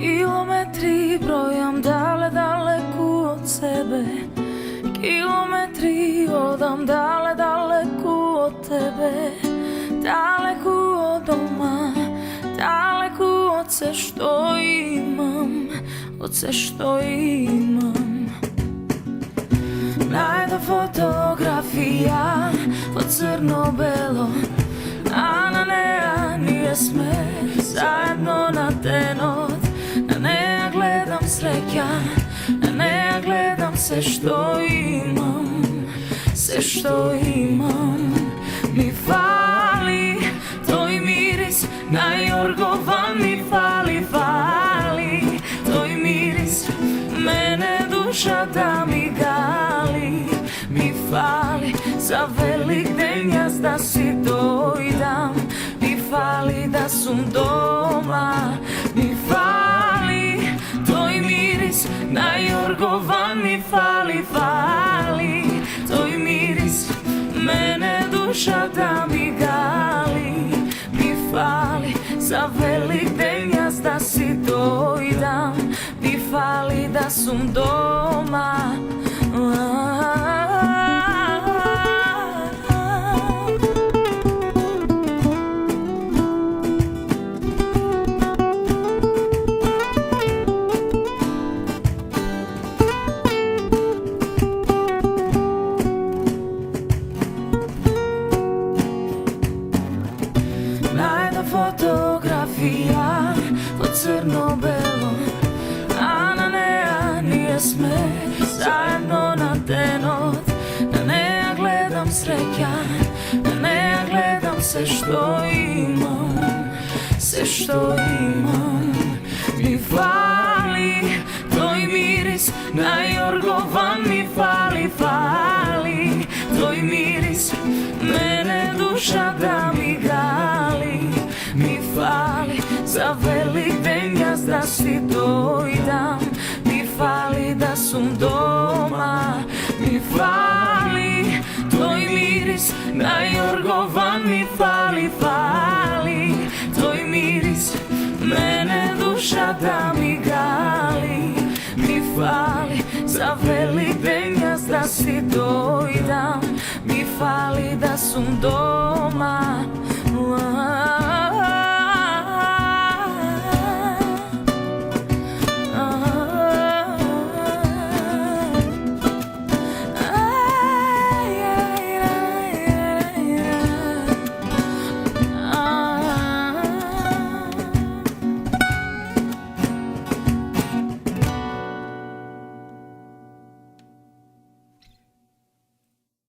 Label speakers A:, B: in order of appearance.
A: Kilometri brojam daleku od sebe, kilometri odam daleku od tebe, daleku od doma, daleku od sve što imam, od sve što imam. Najda fotografija od crno-belo, a na neja nije smeh, zajedno na te noć. Na neja gledam sreća, na neja gledam sve što imam, sve što imam. Mi fali tvoj miris, na jorgovan mi fali, fali tvoj miris, mene duša da mi gali. Mi fali za velik den jas da si dojdam, mi fali da sum doma, mi fali tvoj miris, na jorgovan mi fali, fali tvoj miris, mene duša da mi gali. Mi fali za velik den jas da si dojdam, mi fali da sum doma. Najda fotografija od crno-belo, a na neja nije smeh, zajedno na te noć. Na neja gledam sreća, na neja gledam sve što imam, sve što imam. Mi fali tvoj miris, na jorgovan mi fali, fali tvoj miris, mene duša da mi gali. Mi fali za velik den jas da si dojdam, mi fali da sum doma. Mi fali tvoj miris, na jorgovan mi fali, fali tvoj miris, mene duša da mi gali. Mi fali za velik den jas da si dojdam, mi fali da sum doma.